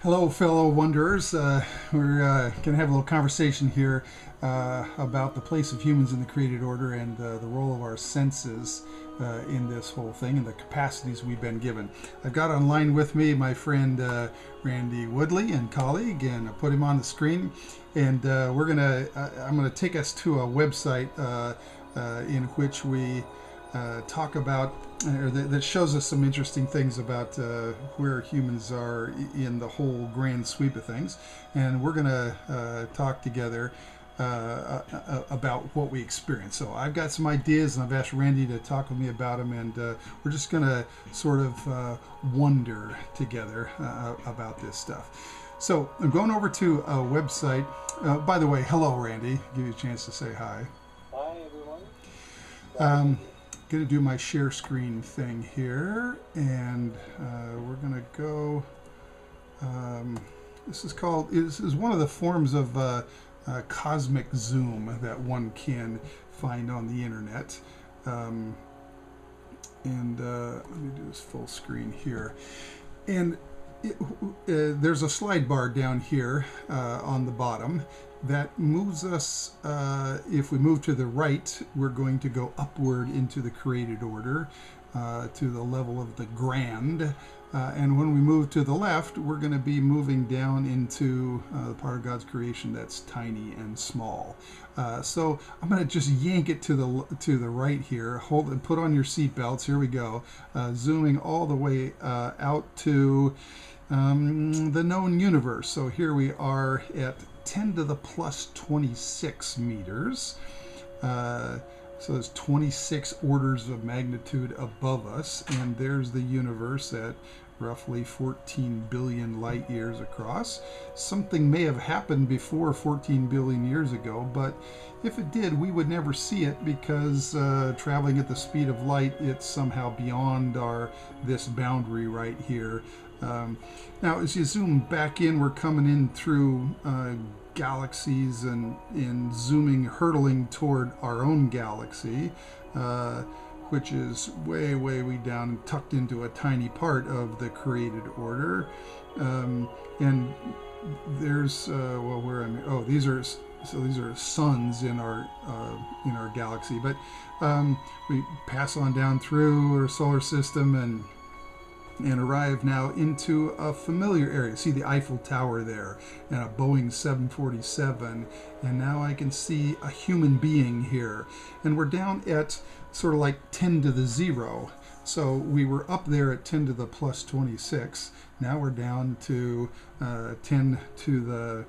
Hello, fellow wanderers. We're going to have a little conversation here about the place of humans in the created order and the role of our senses in this whole thing and the capacities we've been given. I've got online with me my friend Randy Woodley and colleague, and I put him on the screen. And I'm going to take us to a website in which we talk about that shows us some interesting things about where humans are in the whole grand sweep of things, and we're going to talk together about what we experience. So I've got some ideas, and I've asked Randy to talk with me about them, and we're just going to sort of wonder together about this stuff. So I'm going over to a website. By the way, hello, Randy. Give you a chance to say hi. Hi, everyone. Um, Going to do my share screen thing here, and we're going to go. This is one of the forms of cosmic zoom that one can find on the internet. And let me do this full screen here. And there's a slide bar down here on the bottom that moves us. If we move to the right, we're going to go upward into the created order to the level of the grand. And when we move to the left, we're going to be moving down into the part of God's creation that's tiny and small. So I'm going to just yank it to the right here. Hold and put on your seatbelts. Here we go. Zooming all the way out to the known universe. So here we are at 10 to the plus 26 meters. So there's 26 orders of magnitude above us, and there's the universe at roughly 14 billion light years across. Something may have happened before 14 billion years ago, but if it did, we would never see it because traveling at the speed of light, it's somehow beyond this boundary right here. Now, as you zoom back in, we're coming in through galaxies and zooming, hurtling toward our own galaxy, which is way, way, way down and tucked into a tiny part of the created order. And there's where am I? Oh, these are suns in our galaxy. But we pass on down through our solar system and arrive now into a familiar area. See the Eiffel Tower there and a Boeing 747, and now I can see a human being here, and we're down at sort of like 10 to the 0. So we were up there at 10 to the plus 26. Now we're down to 10 to the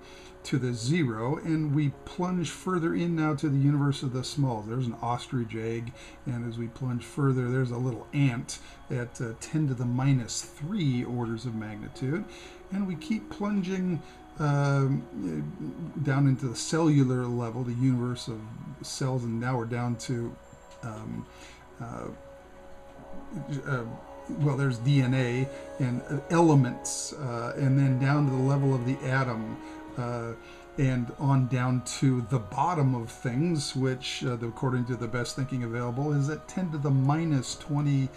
0, and we plunge further in now to the universe of the smalls. There's an ostrich egg, and as we plunge further, there's a little ant at 10 to the minus 3 orders of magnitude, and we keep plunging down into the cellular level, the universe of cells, and now we're down to there's DNA and elements, and then down to the level of the atom, and on down to the bottom of things, which, according to the best thinking available, is at 10 to the minus 20,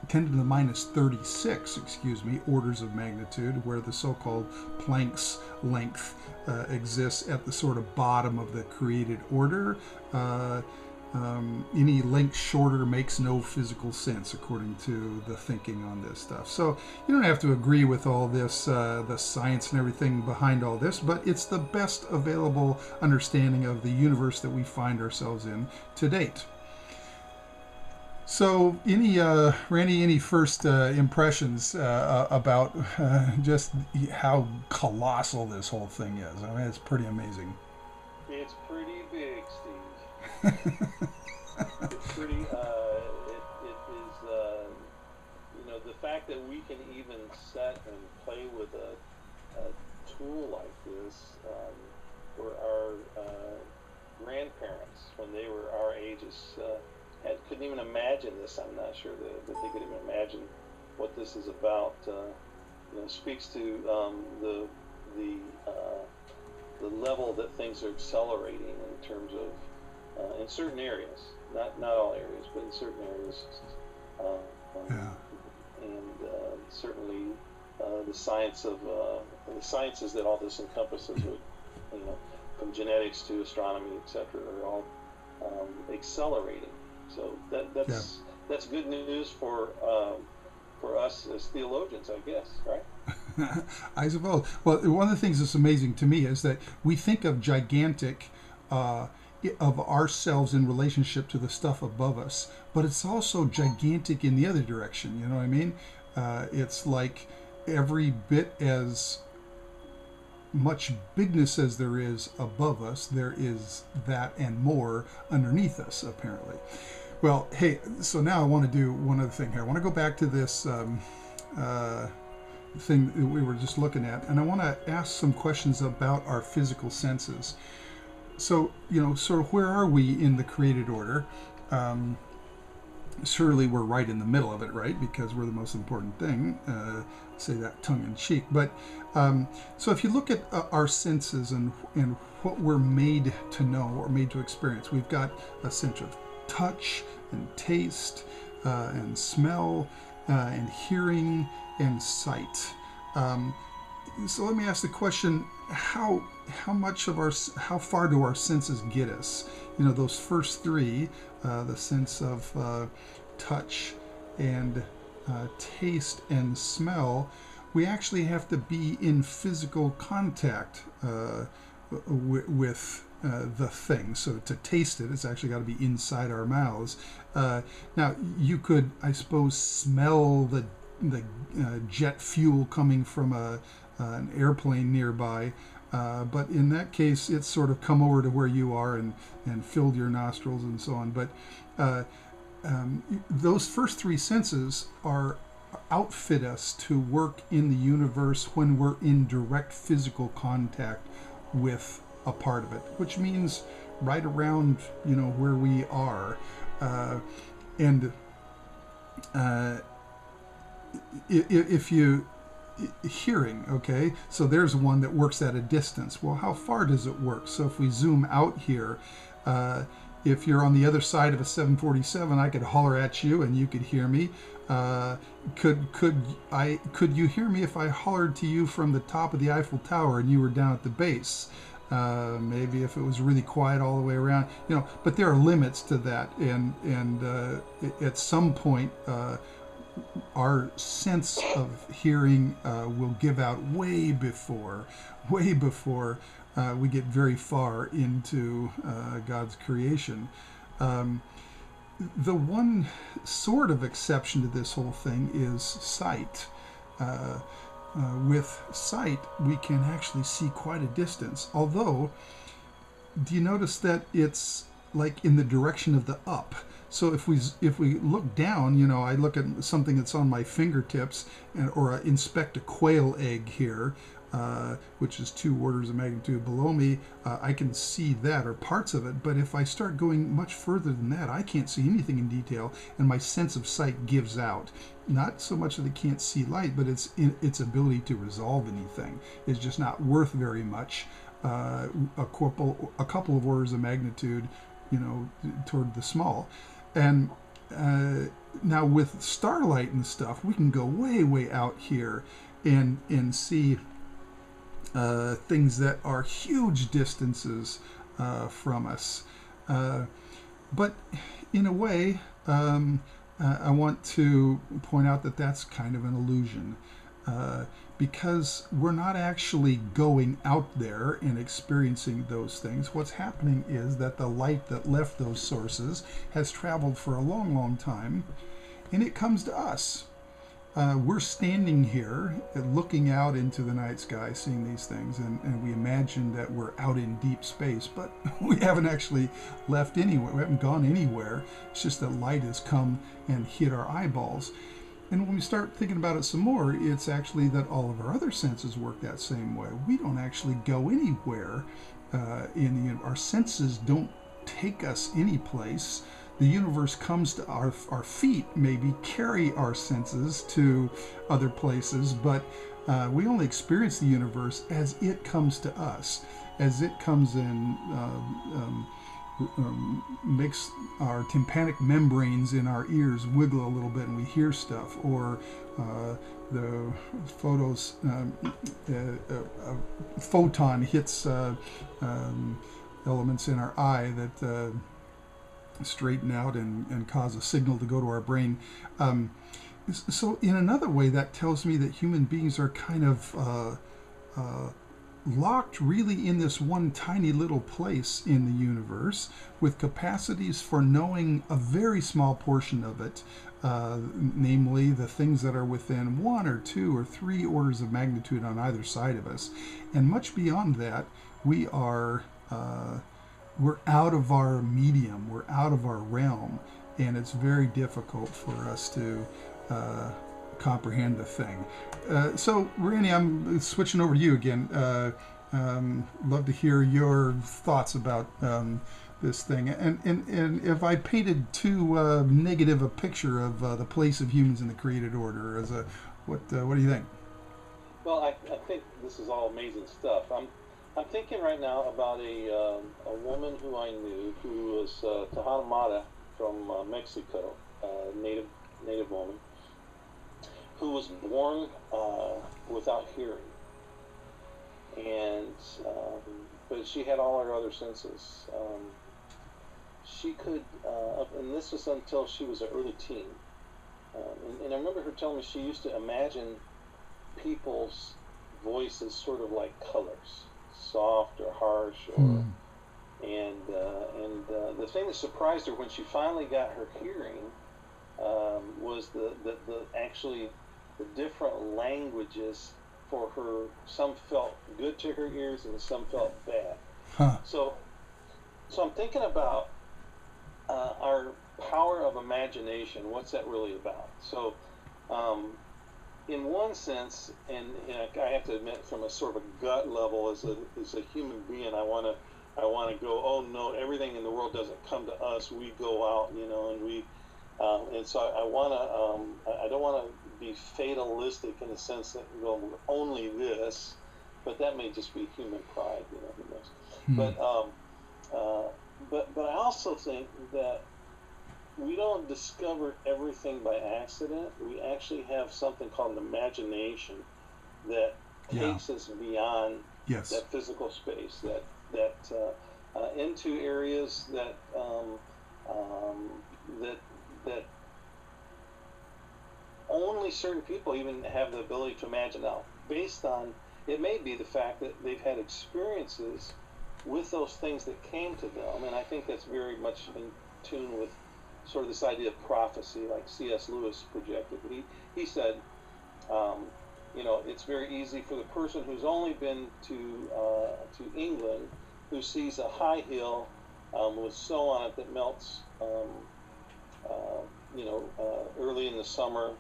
10 to the minus 36, orders of magnitude, where the so-called Planck's length exists at the sort of bottom of the created order. Any length shorter makes no physical sense, according to the thinking on this stuff. So you don't have to agree with all this, the science and everything behind all this, but it's the best available understanding of the universe that we find ourselves in to date. So, Randy, any first impressions about just how colossal this whole thing is? I mean, it's pretty amazing. It's pretty big, Steve. It's pretty. It is. The fact that we can even set and play with a tool like this, for our grandparents when they were our ages, couldn't even imagine this. I'm not sure that they could even imagine what this is about. Speaks to the level that things are accelerating in terms of in certain areas, not all areas, but in certain areas. Yeah. And certainly the the science of the sciences that all this encompasses, with, from genetics to astronomy, etc., are all accelerating. So that's good news for us as theologians, I guess, right? I suppose. Well, one of the things that's amazing to me is that we think of gigantic of ourselves in relationship to the stuff above us, but it's also gigantic in the other direction. You know what I mean? It's like every bit as much bigness as there is above us, there is that and more underneath us, apparently. Well, hey, so now I want to do one other thing here. I want to go back to this thing that we were just looking at, and I want to ask some questions about our physical senses. So, sort of where are we in the created order? Surely we're right in the middle of it, right? Because we're the most important thing. Say that tongue in cheek. But so if you look at our senses and what we're made to know or made to experience, we've got a sense of touch and taste and smell and hearing and sight. So let me ask the question: how far do our senses get us? Those first three, the sense of touch and taste and smell, we actually have to be in physical contact with the thing. So to taste it, it's actually got to be inside our mouths. Now, you could, I suppose, smell the jet fuel coming from an airplane nearby. But in that case, it's sort of come over to where you are and filled your nostrils and so on. But those first three senses outfit us to work in the universe when we're in direct physical contact with a part of it, which means right around, where we are. If you hearing, okay, so there's one that works at a distance. Well, how far does it work? So if we zoom out here, if you're on the other side of a 747, I could holler at you and you could hear me. Could you hear me if I hollered to you from the top of the Eiffel Tower and you were down at the base? Maybe if it was really quiet all the way around, but there are limits to that, and at some point our sense of hearing will give out way before we get very far into God's creation. The one sort of exception to this whole thing is sight. With sight, we can actually see quite a distance. Although, do you notice that it's like in the direction of the up? So if we look down, I look at something that's on my fingertips, or inspect a quail egg here, which is 2 orders of magnitude below me, I can see that, or parts of it. But if I start going much further than that, I can't see anything in detail, and my sense of sight gives out. Not so much that it can't see light, but its ability to resolve anything is just not worth very much. A couple of orders of magnitude, toward the small. And now with starlight and stuff, we can go way out here and see things that are huge distances from us. But in a way, I want to point out that that's kind of an illusion, because we're not actually going out there and experiencing those things. What's happening is that the light that left those sources has traveled for a long time, and it comes to us. We're standing here looking out into the night sky, seeing these things, and we imagine that we're out in deep space, but we haven't actually left anywhere. We haven't gone anywhere. It's just that light has come and hit our eyeballs. And when we start thinking about it some more, it's actually that all of our other senses work that same way. We don't actually go anywhere. Our senses don't take us any place. The universe comes to our feet, maybe carry our senses to other places, but we only experience the universe as it comes to us, as it comes in makes our tympanic membranes in our ears wiggle a little bit and we hear stuff, or the photos, a photon hits elements in our eye that straighten out and cause a signal to go to our brain. So in another way, that tells me that human beings are kind of locked really in this one tiny little place in the universe with capacities for knowing a very small portion of it, namely the things that are within 1 or 2 or 3 orders of magnitude on either side of us. And much beyond that, we're out of our medium, we're out of our realm, and it's very difficult for us to comprehend the thing. So, Randy, I'm switching over to you again. Love to hear your thoughts about this thing. And if I painted too negative a picture of the place of humans in the created order, what do you think? Well, I think this is all amazing stuff. I'm thinking right now about a woman who I knew who was Tohono Mata from Mexico, native woman, who was born without hearing, and but she had all her other senses. She could, and this was until she was an early teen. And I remember her telling me she used to imagine people's voices sort of like colors, soft or harsh, or and the thing that surprised her when she finally got her hearing was the actually the different languages for her. Some felt good to her ears and some felt bad. So I'm thinking about our power of imagination. What's that really about? So in one sense, and I have to admit, from a sort of a gut level, as a human being, I want to go, oh no, everything in the world doesn't come to us. We go out, and we, and so I don't want to be fatalistic in the sense that only this, but that may just be human pride, who knows. But I also think that we don't discover everything by accident. We actually have something called an imagination that takes us beyond that physical space, that into areas that only certain people even have the ability to imagine. Now, based on, it may be the fact that they've had experiences with those things that came to them, and I think that's very much in tune with sort of this idea of prophecy, like C.S. Lewis projected. He said, it's very easy for the person who's only been to England, who sees a high hill with snow on it that melts, early in the summer,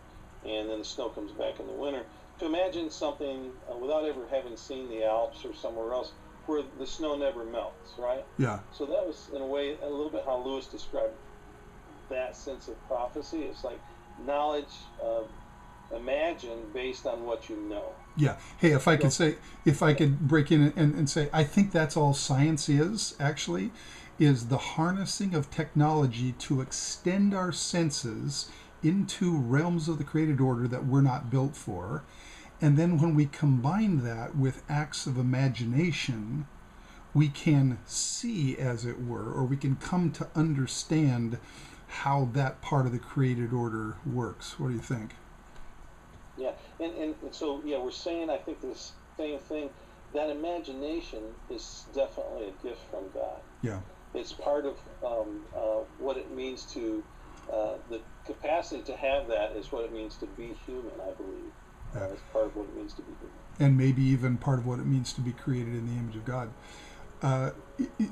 and then the snow comes back in the winter, to imagine something without ever having seen the Alps or somewhere else where the snow never melts, right? Yeah. So that was, in a way, a little bit how Lewis described that sense of prophecy. It's like knowledge, imagine based on what you know. Yeah. Hey, if I could break in and say, I think that's all science is the harnessing of technology to extend our senses into realms of the created order that we're not built for. And then when we combine that with acts of imagination, we can see, as it were, or we can come to understand how that part of the created order works. What do you think? Yeah, and so, we're saying, I think, this same thing, that imagination is definitely a gift from God. Yeah. It's part of what it means to, the capacity to have that is what it means to be human, I believe. It's part of what it means to be human. And maybe even part of what it means to be created in the image of God.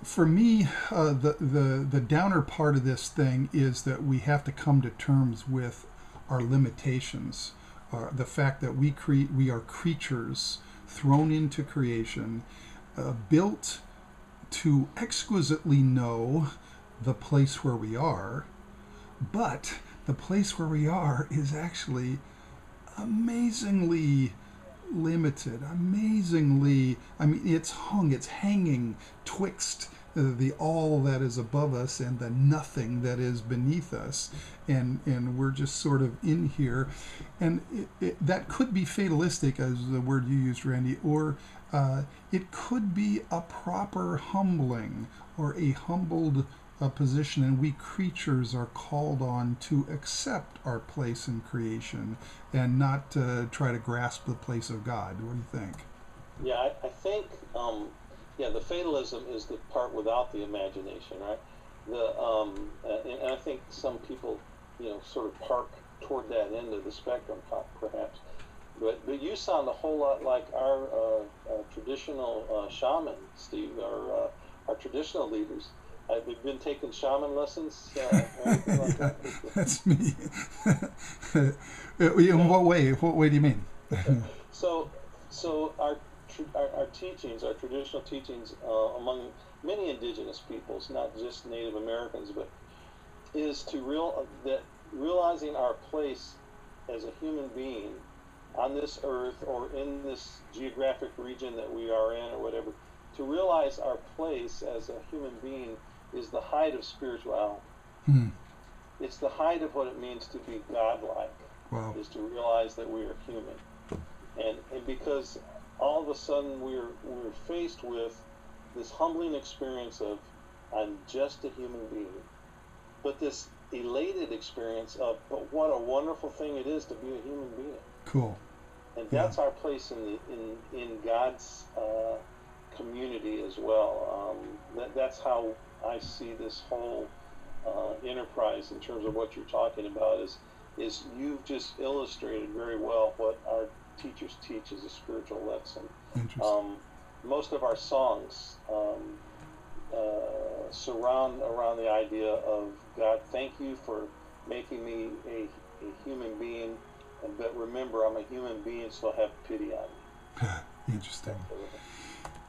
For me, the downer part of this thing is that we have to come to terms with our limitations. The fact that we are creatures thrown into creation, built to exquisitely know the place where we are, but the place where we are is actually amazingly limited, it's hanging twixt the all that is above us and the nothing that is beneath us, and we're just sort of in here, and that could be fatalistic, as the word you used, Randy, or it could be a proper humbling or a humbled position, and we creatures are called on to accept our place in creation and not try to grasp the place of God. What do you think? Yeah, I think, the fatalism is the part without the imagination, right? And I think some people, sort of park toward that end of the spectrum, perhaps. But you sound a whole lot like our traditional shaman, Steve, our traditional leaders. Have you been taking shaman lessons? Anything like Yeah, that? that's me. In what way? What way do you mean? So our teachings, our traditional teachings among many indigenous peoples, not just Native Americans, but is that realizing our place as a human being on this earth or in this geographic region that we are in or whatever, to realize our place as a human being is the height of spirituality. Hmm. It's the height of what it means to be godlike. Wow. Is to realize that we are human, and because all of a sudden we're faced with this humbling experience of I'm just a human being, but this elated experience of but what a wonderful thing it is to be a human being. Cool. And that's our place in God's community as well. That's how I see this whole enterprise in terms of what you're talking about. Is you've just illustrated very well what our teachers teach as a spiritual lesson. Interesting. Most of our songs surround around the idea of God, thank you for making me a human being, but remember I'm a human being, so have pity on me. Interesting.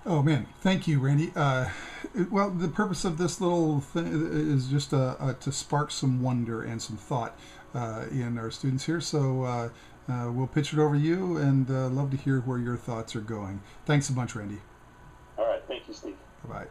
Oh man, thank you, Randy. Well, the purpose of this little thing is just to spark some wonder and some thought in our students here. So we'll pitch it over to you, and love to hear where your thoughts are going. Thanks a bunch, Randy. All right, thank you, Steve. Bye-bye.